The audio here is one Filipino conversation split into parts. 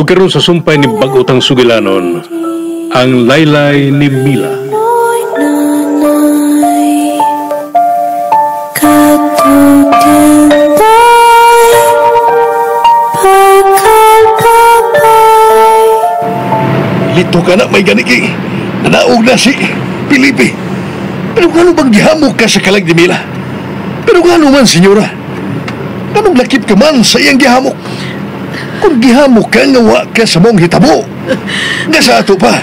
karon sa sumpay ni Bagutang Sugilanon, ang laylay ni Mila. Lito ka na, may ganiki. Nanaog na si Pilipi. Pero kano bang gihamok ka sa kalag ni Mila? Pero kano man, senyora? Kanong lakip ka man sa iyang gihamok? Kung gihamok ka, ngawa ka sa mong hitabo. Nga sa ato pa,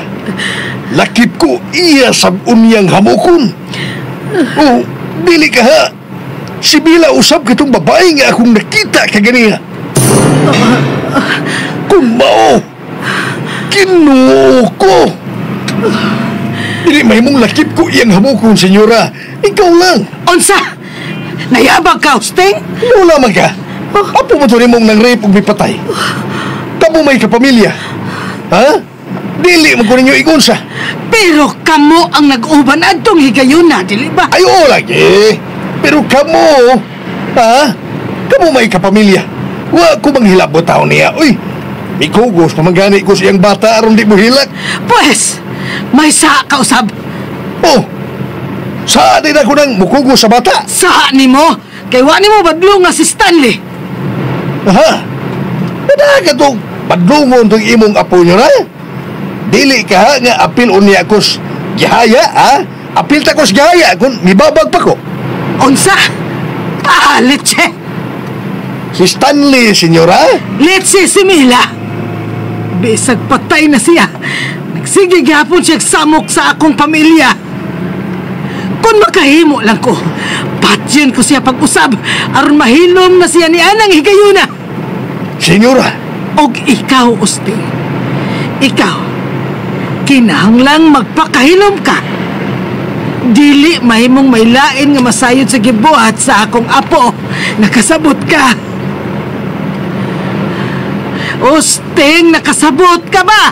lakip ko iya sa unyang hamokon. O, dili ka ha. Si Mila usab kitong babae nga akong nakita kaganiya. Kung mao, kinuo ko. Dili may mong lakip ko iyang hamokon, senyora. Ikaw lang. Unsa? Nayabag ka, Usteng? Lula man ka. Apo mo to rin mong nang-rape o may patay. Kamo may kapamilya. Ha? Dili mo ko ninyo igunsa. Pero kamo ang nag-uban adtong higayuna, dili ba? Ay, oo lagi. Pero kamo, ha? Kamo may kapamilya. Wa ko bang hilabot tao niya. Uy, may kugos na magani ko siyang bata aron di mo hilak. Pues, may sa kausab. Oh, saan din ako nang mukugos sa bata? Sa ni mo? Kay wa ni mo badlo nga si Stanley. Ha? Kada ka to, padlungon itong imong apo nyo na? Dili ka nga apil unya kos gihaya, ha? Apil ta kos gihaya kung mibabag pa ko. Unsa? Litsi. Si Stanley, senyora? Litsi si Mila. Bisag patay na siya. Nagsige gapon siya samok sa akong pamilya. Kung makahimo lang ko, patyon ko siya pag-usab aron mahilom na siya ni Anang higayuna. Senyora? Og ikaw, Usteng. Ikaw, kinahanglang magpakahilom ka. Dili mahimong may lain nga masayod sa gibuhat sa akong apo. Nakasabot ka. Usteng, nakasabot ka ba?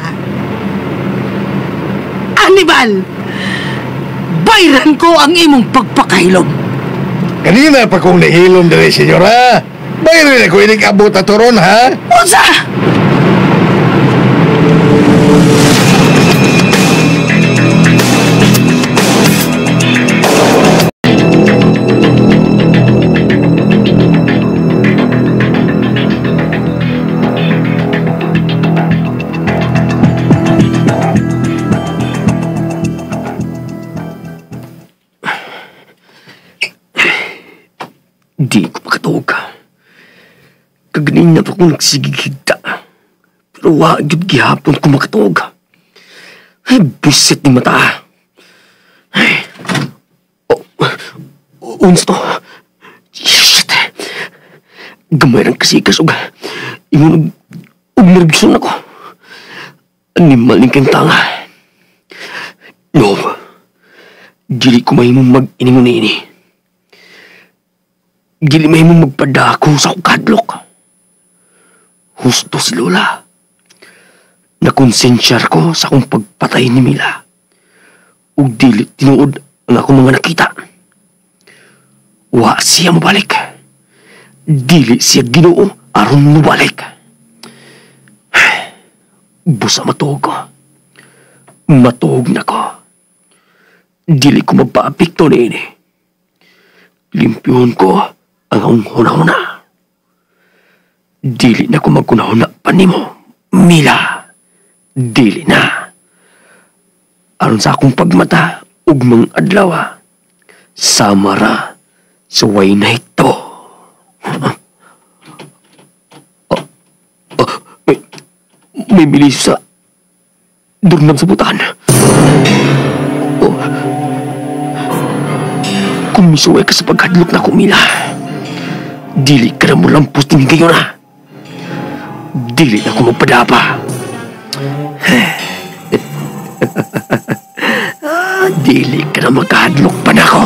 Anibal, bayran ko ang imong pagpakahilom. Kanina pa kong nahilom dali, senyora. Bayrin ako inig abot at turon, ha? Unsa? Di ko makatawag ka. Kaganin na pa kong nagsigigigda. Pero wag yun gihapon ko makatawag ka. Ay, busit ni mata. Ay. Unsa to? Shit. Gamay ng kasikas og ingon og nervyoso na ko. Animal ning kang tanga. No. Dili ko mahimong mag-iningon ini. Dili mahimong magpadako sa akong kadlok. Husto si Lola. Nakonsensyar ko sa akong pagpatay ni Mila. Ug dili tinuod ang akong mga nakita. Wa siya mabalik. Dili siya Ginoo aron mabalik. Busa matuog ko. Matuog na ko. Dili ko magpaapikto na ini. Limpyuhon ko ang akong hunahuna. Dili na ko magkunahuna pa nimo, Mila. Dili na. Aron sa akong pagmata, ugmang adlaw, samara sa way na ito. May bilis sa durnam sa butaan. Kung misuway ka sa pagkadlok na ko, Mila, dili ka na mo lampos din kayo na. Dili na ko magpadapa. Dili ka na magkahadlok pa na ko.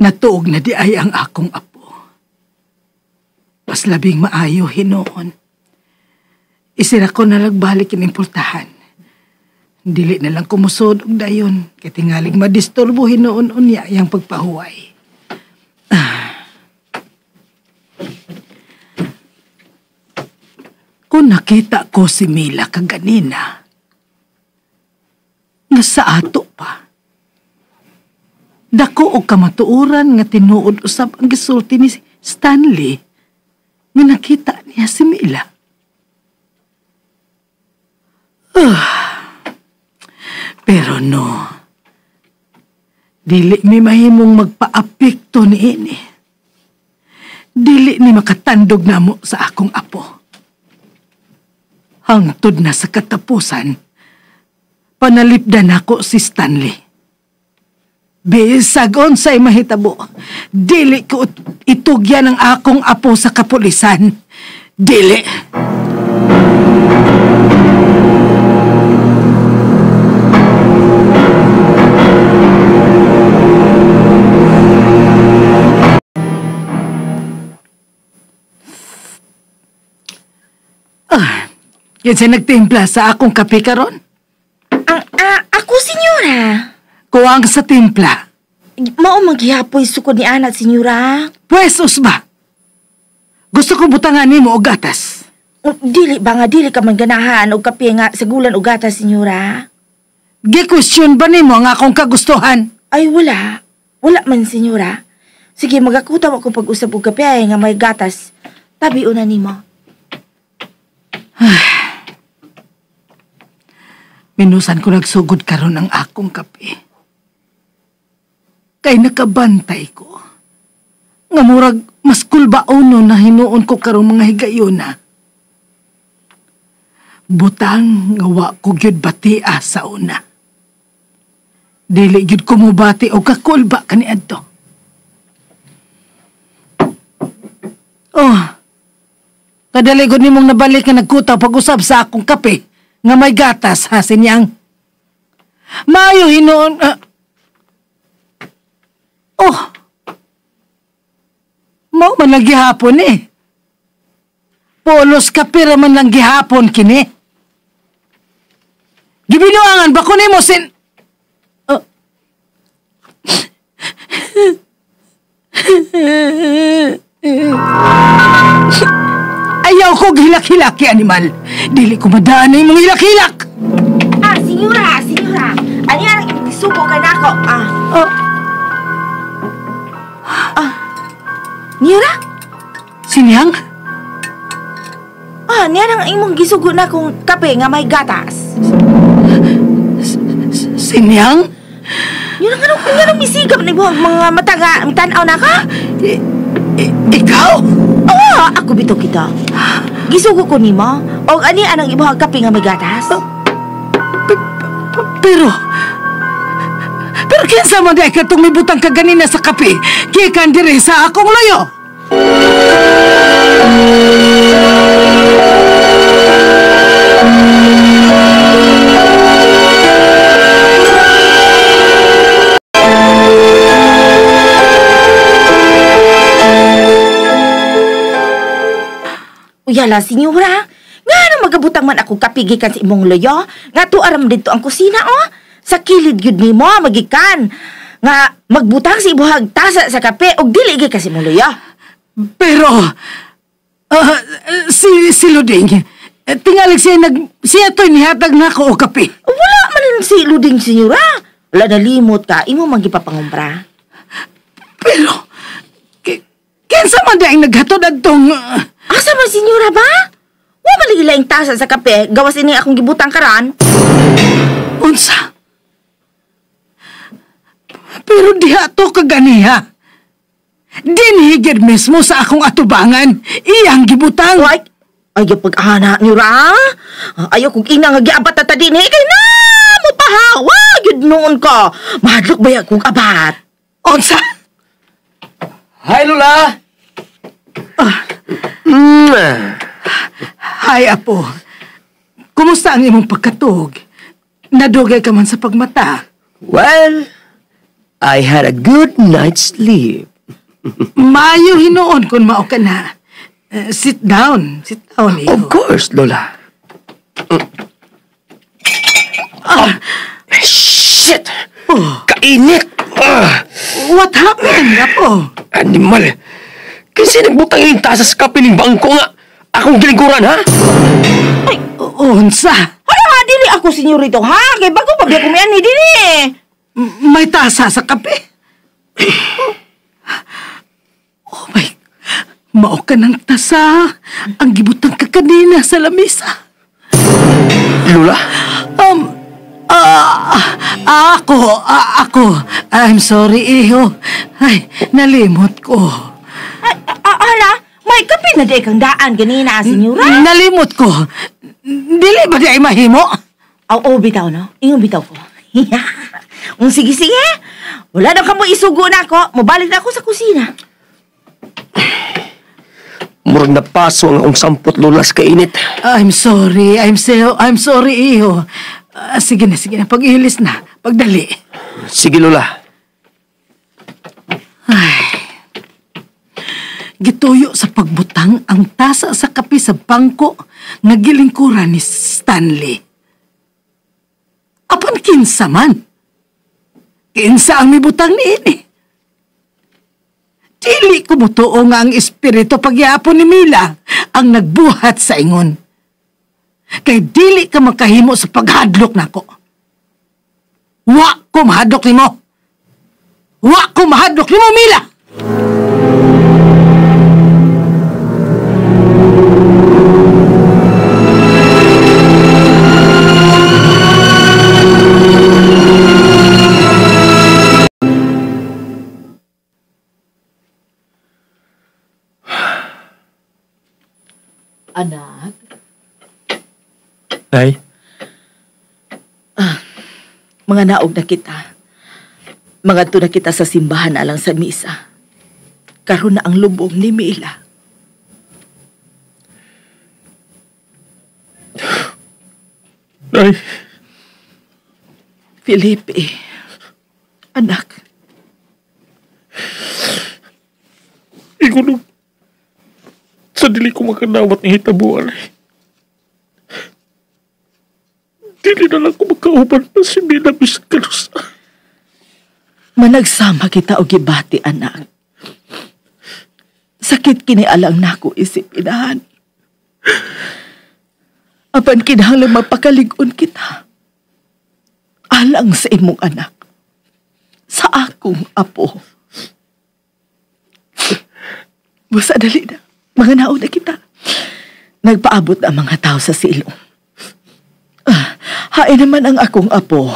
Natuog na di ay ang akong apo. Mas labing maayo hinoon. isira ko na nagbalik inimpultahan. Dili na lang kumusod og dayon, kay tingaling madisturbuhin noon unya yang pagpahuway. Kung nakita ko si Mila kaganina, nga sa ato pa, dako og kamatuoran nga tinuod usab ang gisulti ni Stanley nga nakita niya si Mila. Pero no, dili mi mahimong magpaapekto ni ini. Dili ni makatandog namo sa akong apo. Hangtod na sa katapusan, panalipdan ako si Stanley. Bisag unsay mahitabo, dili ko itugyan ang akong apo sa kapulisan. Dili. Yan siya nagtimpla sa akong kape karon. Ako, senyora. Kuwang sa timpla. Mao maghihapoy sukod ni anak, senyora. Pwes, usba. Gusto ko butangan ni mo og gatas. Dili ba nga, dili ka man ganahan o kape nga sa gulan o gatas, senyora? Gi-question ba ni mo ang akong kagustuhan? Ay, wala. Wala man, senyora. Sige, magakutaw ako pag-usap o kape ay nga may gatas. Tabi una ni mo. Minusan ko nagsugod karon ang akong kape. Kay nakabantay ko. Nga murag mas kulbaono na hinuon ko karong mga higayuna. Butang nga wa ko gyud batia sa una. Dili gyud ko mubati o kakulba kaniadto. Oh, kadali gud nimong nabalik nga nagkutaw pag-usab sa akong kape. Nga may gatas, ha, sinyang? Maayo hinoon... Mao man lang gihapon eh. Polos kapira man lang gihapon kini. Gibinuangan ba ko nimo sin... Ayaw ko hilak-hilaki, animal. Dili ko madaan na yung mga hilak-hilak. Senyora. Ano yan? Subo ka na ako. Senyora? Sinyang? Niyan ang imong gisugo na kong kape nga may gatas. Sinyang? Yun ang misigap na buhag mga mata nga tanaw na ka? Ikaw? Ako bito kita. Gisugo ko nimo. O ani anang ibuhag kape nga may gatas? Pero kinsa man day katong mibutang ka ganina sa kape, kikan dire sa akong loyo. Uyala, senyora. Nga nang magabutang man ako kapigikan sa imong loyo. Nga to aram dito ang kusina, Sa kilid yun ni mo, magikan. Nga magbutang si ibuhag tasa sa kape o dili ka si imong loyo. Pero, si Luding, tingalig siya to'y nihatag na ako o kape. Wala man si Luding, senyora. Wala nalimot ka, imo magipapangumpra. Pero, kinsa man dahil naghatod adtong... Asa man, senyora ba? Wa maligila yung tasa sa kape, gawas ini akong gibutang karan. Unsa? Pero diha to kaganiha. Dinhigid mismo sa akong atubangan. Iyang gibutang. Ay, pag-ana, nyura. Ayaw kong ina nga giabat na tadin. Kay na, mupahawa, yun noon ko. Mahadlok ba yan kong abat? Unsa? Hi, Lola! Hi, Apo. Kumusta ang imong pagkatog? Nadugay ka man sa pagmata. Well, I had a good night's sleep. Maayo hinoon kung mao ka na. Sit down, iyo. Of course, Lola. Shit! Oh, Kainit! what happened, Apo? Animal! Kasi nagbutang yung tasa sa kape ng bangko nga. Akong gilingkuran, ha? Unsa? Hala nga, dili ako senyorito, ha? Kay bago pa biya kumian ni dili. May tasa sa kape? Oh my... Mao ka ng tasa. Ang gibutang ka kanina sa lamisa. Lula? Ako. I'm sorry, iho. Ay, nalimot ko. Hala, may kape na di kang daan ganina, senyora. Nalimot ko. Dili ba di ay mahimo? Bitaw, no? Ingon bitaw ko. Sige. Wala na ka mo isugo na ako. Mabalik na ako sa kusina. Murag na paso ang akong sampot lulas kainit. I'm sorry, iho. Sige na. Pag-ilis na. Pagdali. Sige, Lula. Ay. Gituyo sa pagbutang ang tasa sa kape sa bangko nga gilingkuran ni Stanley. Apan kinsa man? Kinsa ang mibutang niini? Dili ko mutuo nga ang espiritu pagyapon ni Mila ang nagbuhat sa ingon. Kay dili ka makahimo sa paghadlok nako. Wa ko mahadlok nimo. Mila! Anak? Nay? Mga naog na kita. Mga na kita sa simbahan alang sa misa. Karon na ang lubong ni Mila. Nay, Felipe, anak. ikaw sa dili ko makanawat ni hitabuan. Dili na lang ko magkauban pa si Mila bisag kalusa. Managsama kita o gibati, anak. Sakit kinialang na ako isipinahan. Apan kinahanglan mapakaligon kita. Alang sa imong anak. Sa akong apo. Busa dali na. Mga naon na kita. Nagpaabot na ang mga tao sa silong. Hain naman ang akong apo.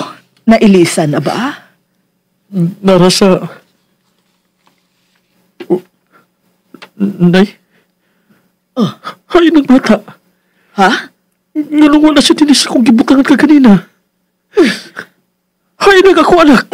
Nailisan na ba? Narasa... Nay? Hay ng bata. Ha? Nganong wala siya dinis akong gibutangan ka kanina. Hay nag ako, anak.